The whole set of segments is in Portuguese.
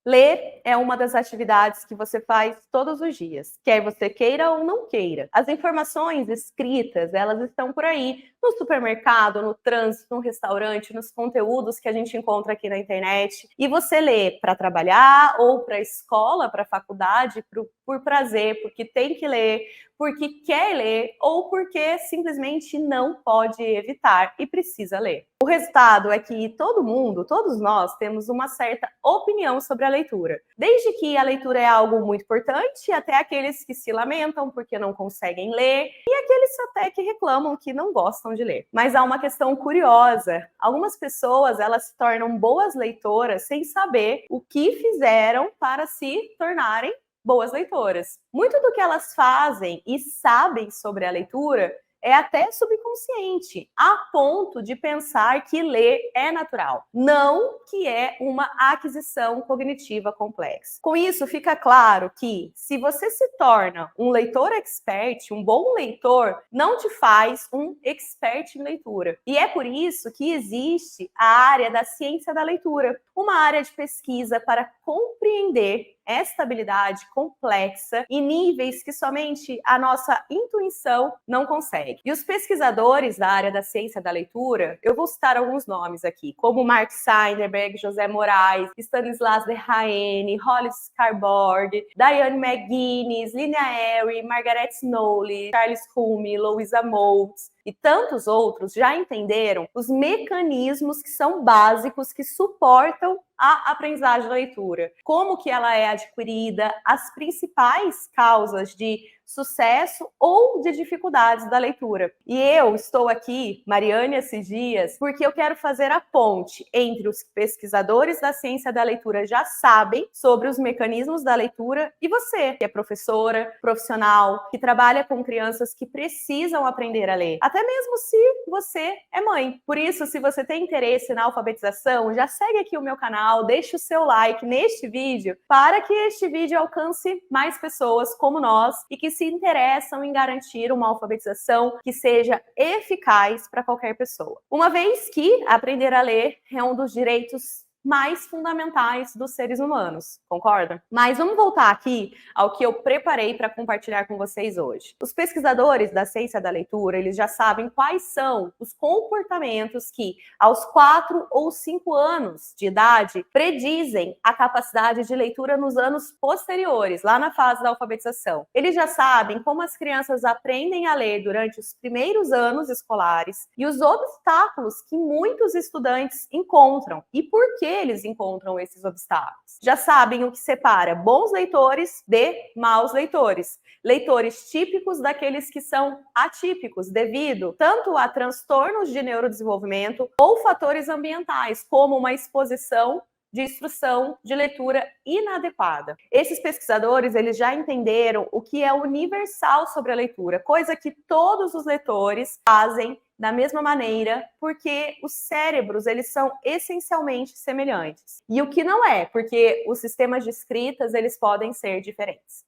Ler é uma das atividades que você faz todos os dias, quer você queira ou não queira. As informações escritas, elas estão por aí, no supermercado, no trânsito, no restaurante, nos conteúdos que a gente encontra aqui na internet. E você lê para trabalhar ou para a escola, para a faculdade, por prazer, porque tem que ler, porque quer ler ou porque simplesmente não pode evitar e precisa ler. O resultado é que todo mundo, todos nós, temos uma certa opinião sobre a leitura. Desde que a leitura é algo muito importante, até aqueles que se lamentam porque não conseguem ler, e aqueles até que reclamam que não gostam de ler. Mas há uma questão curiosa. Algumas pessoas, elas se tornam boas leitoras sem saber o que fizeram para se tornarem boas leitoras. Muito do que elas fazem e sabem sobre a leitura é até subconsciente, a ponto de pensar que ler é natural, não que é uma aquisição cognitiva complexa. Com isso, fica claro que se você se torna um leitor expert, um bom leitor, não te faz um expert em leitura. E é por isso que existe a área da ciência da leitura, uma área de pesquisa para compreender esta habilidade complexa em níveis que somente a nossa intuição não consegue. E os pesquisadores da área da ciência da leitura, eu vou citar alguns nomes aqui, como Mark Seidenberg, José Moraes, Stanislas Dehaene, Holly Scarborg, Diane McGuinness, Lina Eyre, Margaret Snowley, Charles Hume, Louisa Moulds e tantos outros já entenderam os mecanismos que são básicos que suportam a aprendizagem da leitura, como que ela é adquirida, as principais causas de sucesso ou de dificuldades da leitura. E eu estou aqui, Mariane esses dias, porque eu quero fazer a ponte entre os pesquisadores da ciência da leitura já sabem sobre os mecanismos da leitura e você, que é professora, profissional, que trabalha com crianças que precisam aprender a ler, até mesmo se você é mãe. Por isso, se você tem interesse na alfabetização, já segue aqui o meu canal, deixe o seu like neste vídeo para que este vídeo alcance mais pessoas como nós e que se interessam em garantir uma alfabetização que seja eficaz para qualquer pessoa. Uma vez que aprender a ler é um dos direitos mais fundamentais dos seres humanos, concorda? Mas vamos voltar aqui ao que eu preparei para compartilhar com vocês hoje. Os pesquisadores da ciência da leitura, eles já sabem quais são os comportamentos que, aos 4 ou 5 anos de idade, predizem a capacidade de leitura nos anos posteriores, lá na fase da alfabetização. Eles já sabem como as crianças aprendem a ler durante os primeiros anos escolares e os obstáculos que muitos estudantes encontram e por que eles encontram esses obstáculos. Já sabem o que separa bons leitores de maus leitores. Leitores típicos daqueles que são atípicos, devido tanto a transtornos de neurodesenvolvimento ou fatores ambientais, como uma exposição de instrução de leitura inadequada. Esses pesquisadores, eles já entenderam o que é universal sobre a leitura, coisa que todos os leitores fazem da mesma maneira, porque os cérebros, eles são essencialmente semelhantes. E o que não é, porque os sistemas de escritas, eles podem ser diferentes.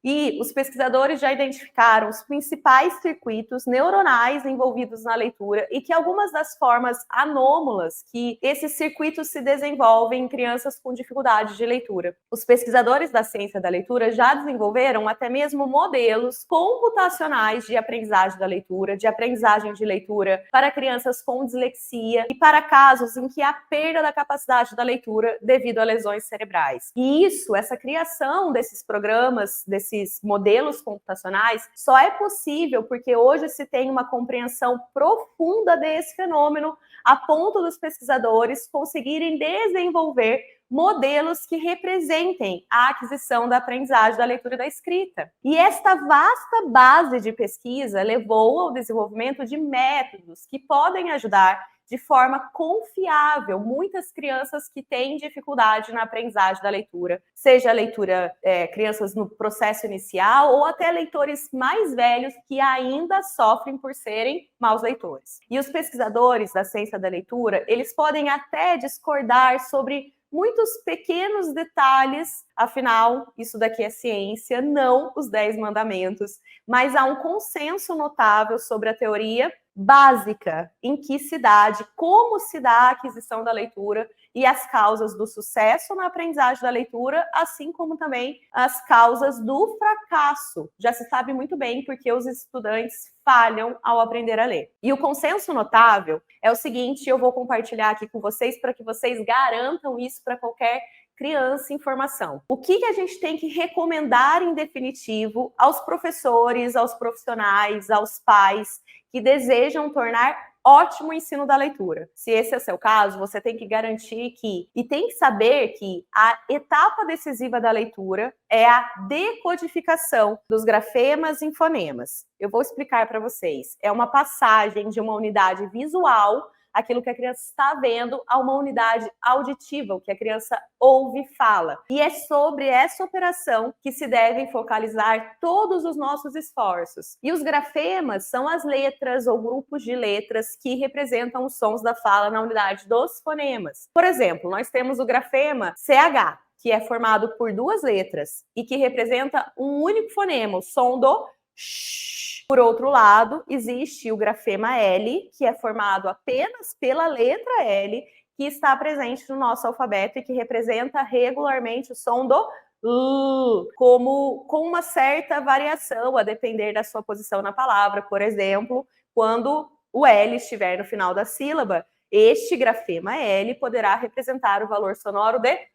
E os pesquisadores já identificaram os principais circuitos neuronais envolvidos na leitura e que algumas das formas anômalas que esses circuitos se desenvolvem em crianças com dificuldade de leitura. Os pesquisadores da ciência da leitura já desenvolveram até mesmo modelos computacionais de aprendizagem da leitura, de aprendizagem de leitura para crianças com dislexia e para casos em que há perda da capacidade da leitura devido a lesões cerebrais. E isso, essa criação desses programas, desses modelos computacionais, só é possível porque hoje se tem uma compreensão profunda desse fenômeno, a ponto dos pesquisadores conseguirem desenvolver modelos que representem a aquisição da aprendizagem da leitura e da escrita. E esta vasta base de pesquisa levou ao desenvolvimento de métodos que podem ajudar de forma confiável muitas crianças que têm dificuldade na aprendizagem da leitura, seja a leitura, crianças no processo inicial ou até leitores mais velhos que ainda sofrem por serem maus leitores. E os pesquisadores da ciência da leitura, eles podem até discordar sobre muitos pequenos detalhes, afinal, isso daqui é ciência, não os 10 mandamentos, mas há um consenso notável sobre a teoria básica em que se dá, de como se dá a aquisição da leitura e as causas do sucesso na aprendizagem da leitura, assim como também as causas do fracasso. Já se sabe muito bem porque os estudantes falham ao aprender a ler. E o consenso notável é o seguinte, eu vou compartilhar aqui com vocês para que vocês garantam isso para qualquer criança em formação. O que a gente tem que recomendar em definitivo aos professores, aos profissionais, aos pais que desejam tornar ótimo o ensino da leitura? Se esse é o seu caso, você tem que garantir e tem que saber que a etapa decisiva da leitura é a decodificação dos grafemas em fonemas. Eu vou explicar para vocês. É uma passagem de uma unidade visual, aquilo que a criança está vendo, a uma unidade auditiva, o que a criança ouve e fala. E é sobre essa operação que se devem focalizar todos os nossos esforços. E os grafemas são as letras ou grupos de letras que representam os sons da fala na unidade dos fonemas. Por exemplo, nós temos o grafema CH, que é formado por duas letras e que representa um único fonema, o som do sh. Por outro lado, existe o grafema L, que é formado apenas pela letra L, que está presente no nosso alfabeto e que representa regularmente o som do L, com uma certa variação, a depender da sua posição na palavra. Por exemplo, quando o L estiver no final da sílaba, este grafema L poderá representar o valor sonoro de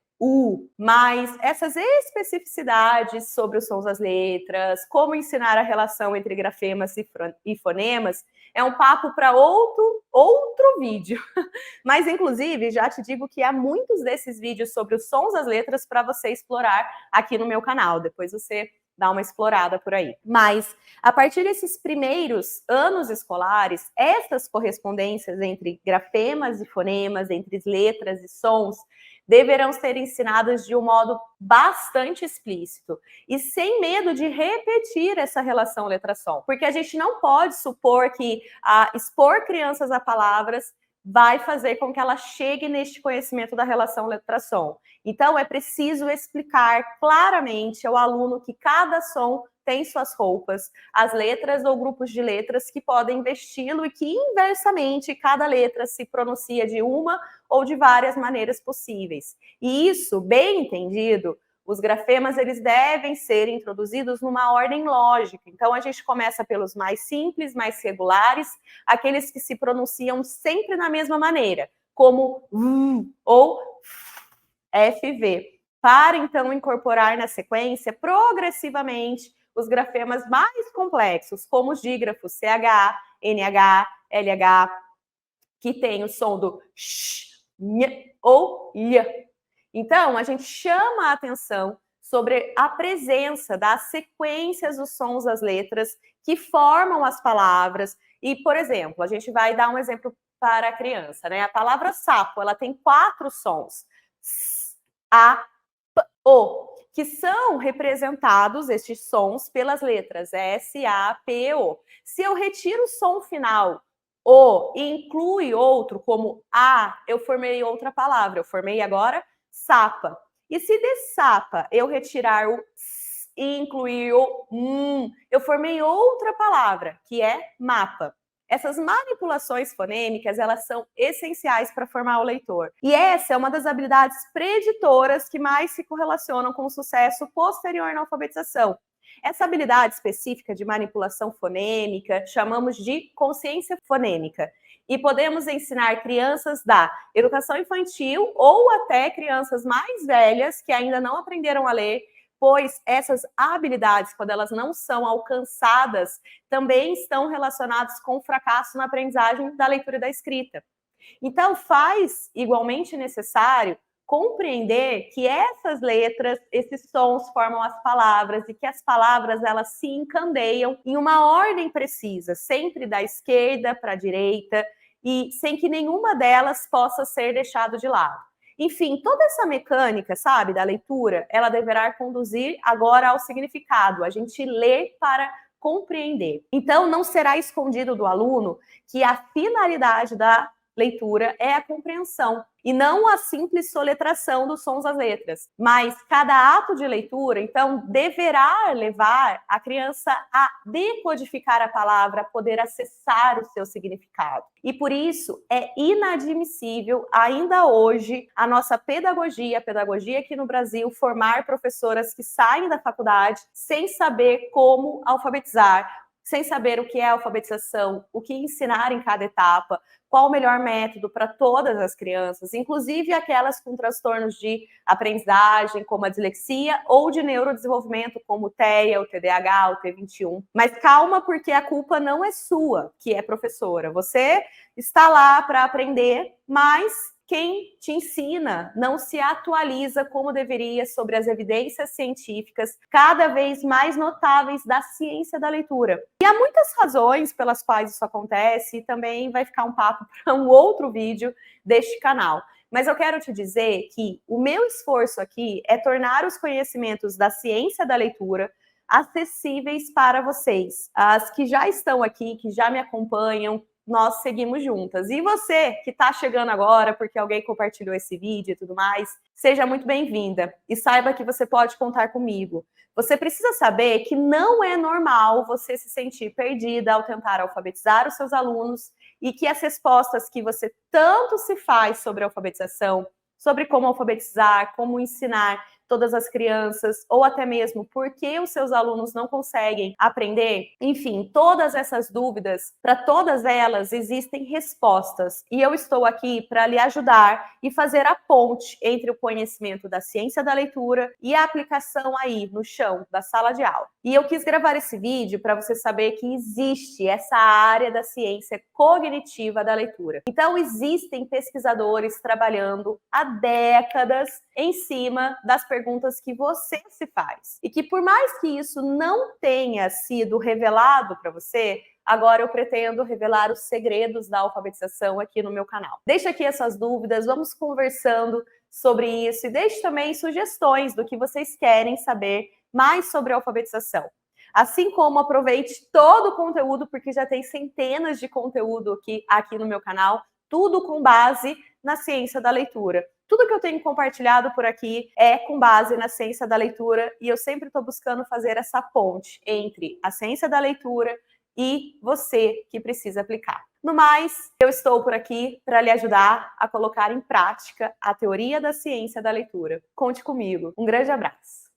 mas essas especificidades sobre os sons das letras, como ensinar a relação entre grafemas e fonemas, é um papo para outro vídeo. Mas, inclusive, já te digo que há muitos desses vídeos sobre os sons das letras para você explorar aqui no meu canal. Depois você dá uma explorada por aí. Mas, a partir desses primeiros anos escolares, essas correspondências entre grafemas e fonemas, entre letras e sons, deverão ser ensinadas de um modo bastante explícito e sem medo de repetir essa relação letra-som. Porque a gente não pode supor que expor crianças a palavras vai fazer com que ela chegue neste conhecimento da relação letra-som. Então, é preciso explicar claramente ao aluno que cada som tem suas roupas, as letras ou grupos de letras que podem vesti-lo e que, inversamente, cada letra se pronuncia de uma ou de várias maneiras possíveis. E isso, bem entendido, os grafemas eles devem ser introduzidos numa ordem lógica. Então, a gente começa pelos mais simples, mais regulares, aqueles que se pronunciam sempre da mesma maneira, como V ou FV, para então incorporar na sequência, progressivamente, os grafemas mais complexos, como os dígrafos CH, NH, LH, que tem o som do sh, nh ou lh. Então, a gente chama a atenção sobre a presença das sequências dos sons das letras que formam as palavras. E, por exemplo, a gente vai dar um exemplo para a criança, né? A palavra sapo, ela tem 4 sons. S, A, P, O, que são representados, estes sons, pelas letras S, A, P, O. Se eu retiro o som final, O, e inclui outro, como A, eu formei outra palavra. Eu formei agora sapa. E se de sapa eu retirar o S e incluir o eu formei outra palavra, que é mapa. Essas manipulações fonêmicas, elas são essenciais para formar o leitor. E essa é uma das habilidades preditoras que mais se correlacionam com o sucesso posterior na alfabetização. Essa habilidade específica de manipulação fonêmica chamamos de consciência fonêmica. E podemos ensinar crianças da educação infantil ou até crianças mais velhas que ainda não aprenderam a ler, pois essas habilidades, quando elas não são alcançadas, também estão relacionadas com o fracasso na aprendizagem da leitura e da escrita. Então, faz igualmente necessário compreender que essas letras, esses sons formam as palavras e que as palavras, elas se encandeiam em uma ordem precisa, sempre da esquerda para a direita e sem que nenhuma delas possa ser deixada de lado. Enfim, toda essa mecânica, sabe, da leitura, ela deverá conduzir agora ao significado. A gente lê para compreender. Então, não será escondido do aluno que a finalidade da leitura é a compreensão, e não a simples soletração dos sons das letras. Mas cada ato de leitura, então, deverá levar a criança a decodificar a palavra, a poder acessar o seu significado. E por isso é inadmissível, ainda hoje, a nossa pedagogia aqui no Brasil, formar professoras que saem da faculdade sem saber como alfabetizar, sem saber o que é alfabetização, o que ensinar em cada etapa, qual o melhor método para todas as crianças, inclusive aquelas com transtornos de aprendizagem, como a dislexia, ou de neurodesenvolvimento, como o TEA, o TDAH, o T21. Mas calma, porque a culpa não é sua, que é professora. Você está lá para aprender, mas quem te ensina não se atualiza como deveria sobre as evidências científicas cada vez mais notáveis da ciência da leitura. E há muitas razões pelas quais isso acontece, e também vai ficar um papo para um outro vídeo deste canal. Mas eu quero te dizer que o meu esforço aqui é tornar os conhecimentos da ciência da leitura acessíveis para vocês. As que já estão aqui, que já me acompanham, nós seguimos juntas. E você que está chegando agora porque alguém compartilhou esse vídeo e tudo mais, seja muito bem-vinda e saiba que você pode contar comigo. Você precisa saber que não é normal você se sentir perdida ao tentar alfabetizar os seus alunos e que as respostas que você tanto se faz sobre alfabetização, sobre como alfabetizar, como ensinar todas as crianças, ou até mesmo por que os seus alunos não conseguem aprender. Enfim, todas essas dúvidas, para todas elas existem respostas. E eu estou aqui para lhe ajudar e fazer a ponte entre o conhecimento da ciência da leitura e a aplicação aí no chão da sala de aula. E eu quis gravar esse vídeo para você saber que existe essa área da ciência cognitiva da leitura. Então, existem pesquisadores trabalhando há décadas em cima das perguntas que você se faz. E que por mais que isso não tenha sido revelado para você, agora eu pretendo revelar os segredos da alfabetização aqui no meu canal. Deixa aqui essas dúvidas, vamos conversando sobre isso e deixe também sugestões do que vocês querem saber mais sobre a alfabetização. Assim como aproveite todo o conteúdo, porque já tem centenas de conteúdo aqui no meu canal, tudo com base na ciência da leitura. Tudo que eu tenho compartilhado por aqui é com base na ciência da leitura e eu sempre estou buscando fazer essa ponte entre a ciência da leitura e você que precisa aplicar. No mais, eu estou por aqui para lhe ajudar a colocar em prática a teoria da ciência da leitura. Conte comigo. Um grande abraço.